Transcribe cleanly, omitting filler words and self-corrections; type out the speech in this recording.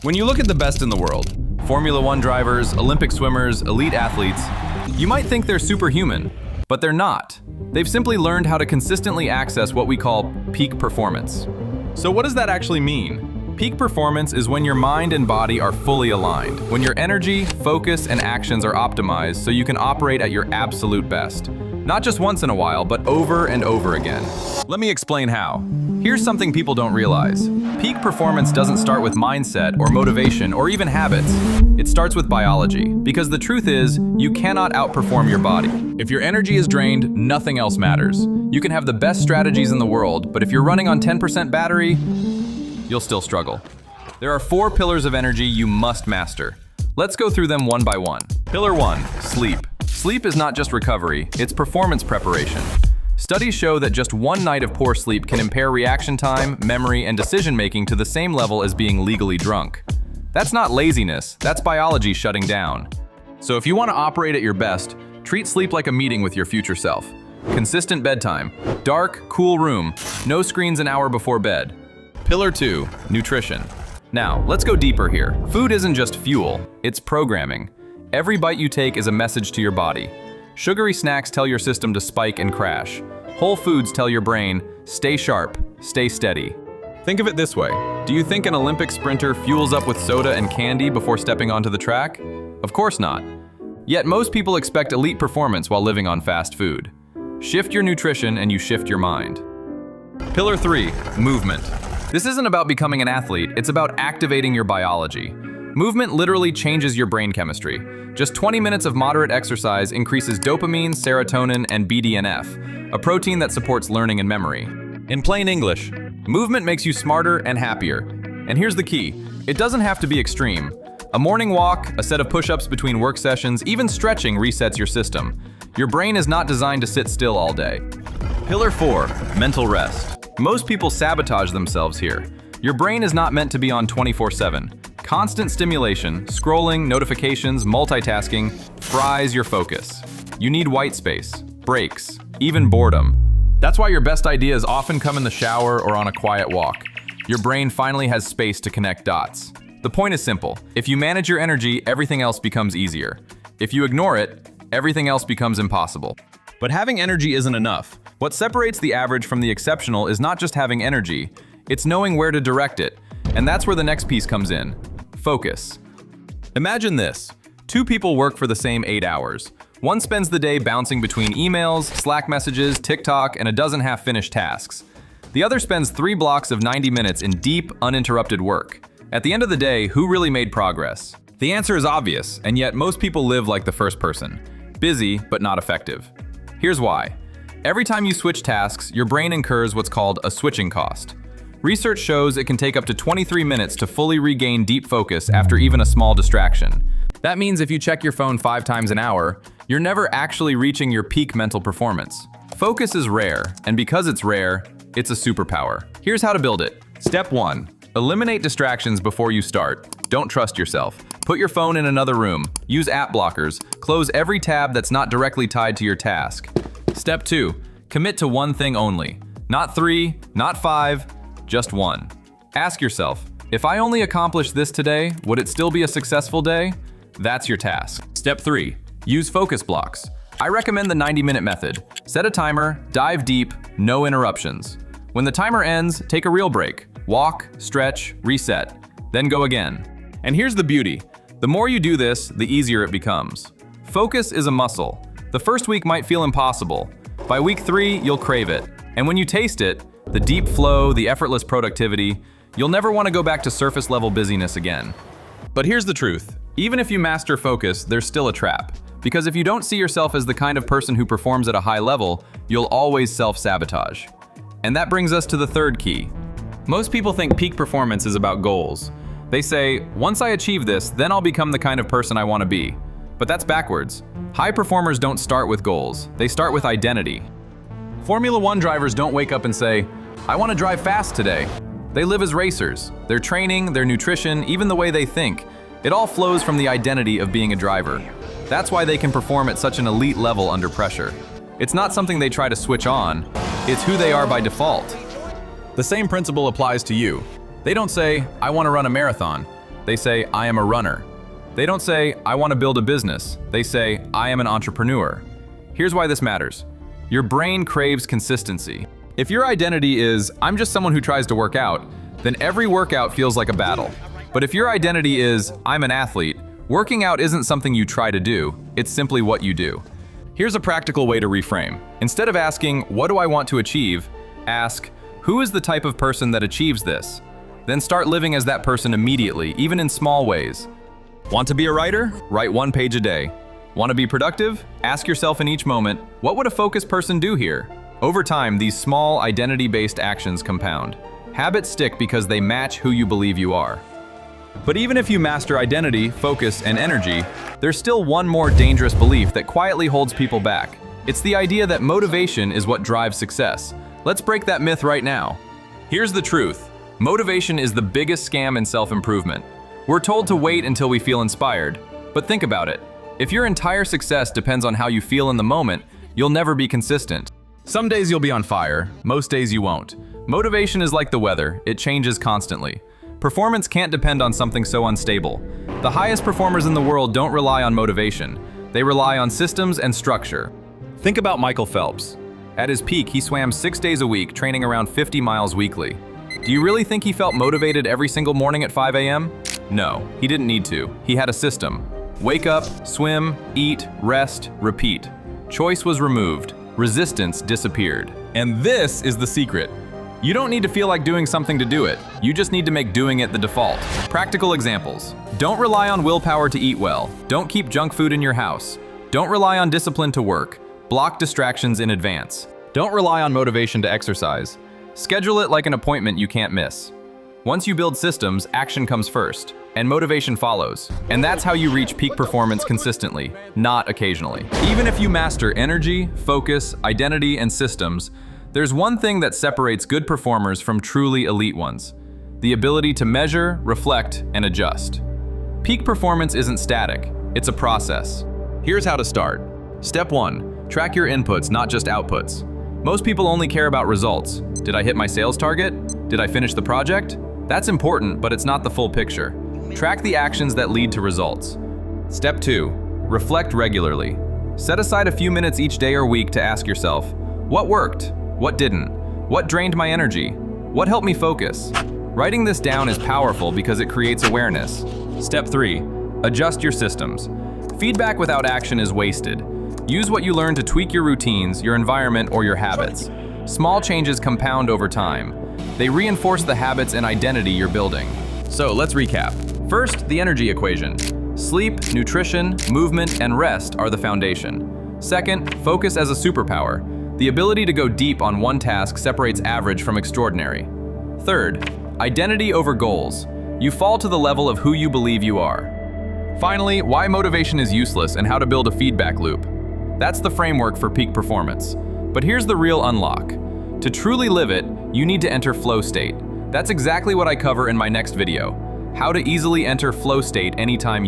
When you look at the best in the world, Formula One drivers, Olympic swimmers, elite athletes, you might think they're superhuman, but they're not. They've simply learned how to consistently access what we call peak performance. So what does that actually mean? Peak performance is when your mind and body are fully aligned, when your energy, focus, and actions are optimized so you can operate at your absolute best. Not just once in a while, but over and over again. Let me explain how. Here's something people don't realize. Peak performance doesn't start with mindset or motivation or even habits. It starts with biology, because the truth is, you cannot outperform your body. If your energy is drained, nothing else matters. You can have the best strategies in the world, but if you're running on 10% battery, you'll still struggle. There are 4 pillars of energy you must master. Let's go through them one by one. Pillar 1, sleep. Sleep is not just recovery, it's performance preparation. Studies show that just one night of poor sleep can impair reaction time, memory, and decision-making to the same level as being legally drunk. That's not laziness, that's biology shutting down. So if you want to operate at your best, treat sleep like a meeting with your future self. Consistent bedtime, dark, cool room, no screens an hour before bed. Pillar 2, nutrition. Now, let's go deeper here. Food isn't just fuel, it's programming. Every bite you take is a message to your body. Sugary snacks tell your system to spike and crash. Whole foods tell your brain, stay sharp, stay steady. Think of it this way. Do you think an Olympic sprinter fuels up with soda and candy before stepping onto the track? Of course not. Yet most people expect elite performance while living on fast food. Shift your nutrition and you shift your mind. Pillar 3, movement. This isn't about becoming an athlete, it's about activating your biology. Movement literally changes your brain chemistry. Just 20 minutes of moderate exercise increases dopamine, serotonin, and BDNF, a protein that supports learning and memory. In plain English, movement makes you smarter and happier. And here's the key, it doesn't have to be extreme. A morning walk, a set of push-ups between work sessions, even stretching resets your system. Your brain is not designed to sit still all day. Pillar 4, mental rest. Most people sabotage themselves here. Your brain is not meant to be on 24/7. Constant stimulation, scrolling, notifications, multitasking fries your focus. You need white space, breaks, even boredom. That's why your best ideas often come in the shower or on a quiet walk. Your brain finally has space to connect dots. The point is simple. If you manage your energy, everything else becomes easier. If you ignore it, everything else becomes impossible. But having energy isn't enough. What separates the average from the exceptional is not just having energy, it's knowing where to direct it. And that's where the next piece comes in. Focus. Imagine this. 2 people work for the same 8 hours. One spends the day bouncing between emails, Slack messages, TikTok, and a dozen half-finished tasks. The other spends 3 blocks of 90 minutes in deep, uninterrupted work. At the end of the day, who really made progress? The answer is obvious, and yet most people live like the first person. Busy, but not effective. Here's why. Every time you switch tasks, your brain incurs what's called a switching cost. Research shows it can take up to 23 minutes to fully regain deep focus after even a small distraction. That means if you check your phone 5 times an hour, you're never actually reaching your peak mental performance. Focus is rare, and because it's rare, it's a superpower. Here's how to build it. Step 1. Eliminate distractions before you start. Don't trust yourself. Put your phone in another room. Use app blockers. Close every tab that's not directly tied to your task. Step 2. Commit to one thing only. Not 3, not 5, just 1. Ask yourself, if I only accomplish this today, would it still be a successful day? That's your task. Step 3. Use focus blocks. I recommend the 90-minute method. Set a timer, dive deep, no interruptions. When the timer ends, take a real break. Walk, stretch, reset, then go again. And here's the beauty. The more you do this, the easier it becomes. Focus is a muscle. The first week might feel impossible. By week 3, you'll crave it. And when you taste it, the deep flow, the effortless productivity, you'll never want to go back to surface-level busyness again. But here's the truth. Even if you master focus, there's still a trap. Because if you don't see yourself as the kind of person who performs at a high level, you'll always self-sabotage. And that brings us to the third key. Most people think peak performance is about goals. They say, once I achieve this, then I'll become the kind of person I want to be. But that's backwards. High performers don't start with goals. They start with identity. Formula One drivers don't wake up and say, I want to drive fast today. They live as racers. Their training, their nutrition, even the way they think, it all flows from the identity of being a driver. That's why they can perform at such an elite level under pressure. It's not something they try to switch on, it's who they are by default. The same principle applies to you. They don't say, I want to run a marathon. They say, I am a runner. They don't say, I want to build a business. They say, I am an entrepreneur. Here's why this matters. Your brain craves consistency. If your identity is, I'm just someone who tries to work out, then every workout feels like a battle. But if your identity is, I'm an athlete, working out isn't something you try to do, it's simply what you do. Here's a practical way to reframe. Instead of asking, what do I want to achieve? Ask, who is the type of person that achieves this? Then start living as that person immediately, even in small ways. Want to be a writer? Write 1 page a day. Want to be productive? Ask yourself in each moment, what would a focused person do here? Over time, these small, identity-based actions compound. Habits stick because they match who you believe you are. But even if you master identity, focus, and energy, there's still one more dangerous belief that quietly holds people back. It's the idea that motivation is what drives success. Let's break that myth right now. Here's the truth. Motivation is the biggest scam in self-improvement. We're told to wait until we feel inspired. But think about it. If your entire success depends on how you feel in the moment, you'll never be consistent. Some days you'll be on fire, most days you won't. Motivation is like the weather, it changes constantly. Performance can't depend on something so unstable. The highest performers in the world don't rely on motivation. They rely on systems and structure. Think about Michael Phelps. At his peak, he swam 6 days a week, training around 50 miles weekly. Do you really think he felt motivated every single morning at 5 a.m.? No, he didn't need to. He had a system. Wake up, swim, eat, rest, repeat. Choice was removed. Resistance disappeared. And this is the secret. You don't need to feel like doing something to do it. You just need to make doing it the default. Practical examples. Don't rely on willpower to eat well. Don't keep junk food in your house. Don't rely on discipline to work. Block distractions in advance. Don't rely on motivation to exercise. Schedule it like an appointment you can't miss. Once you build systems, action comes first, and motivation follows. And that's how you reach peak performance consistently, not occasionally. Even if you master energy, focus, identity, and systems, there's one thing that separates good performers from truly elite ones: the ability to measure, reflect, and adjust. Peak performance isn't static, it's a process. Here's how to start. Step 1, track your inputs, not just outputs. Most people only care about results. Did I hit my sales target? Did I finish the project? That's important, but it's not the full picture. Track the actions that lead to results. Step 2, reflect regularly. Set aside a few minutes each day or week to ask yourself, what worked? What didn't? What drained my energy? What helped me focus? Writing this down is powerful because it creates awareness. Step 3, adjust your systems. Feedback without action is wasted. Use what you learn to tweak your routines, your environment, or your habits. Small changes compound over time. They reinforce the habits and identity you're building. So let's recap. First, the energy equation. Sleep, nutrition, movement, and rest are the foundation. Second, focus as a superpower. The ability to go deep on one task separates average from extraordinary. Third, identity over goals. You fall to the level of who you believe you are. Finally, why motivation is useless and how to build a feedback loop. That's the framework for peak performance. But here's the real unlock. To truly live it, you need to enter flow state. That's exactly what I cover in my next video: how to easily enter flow state anytime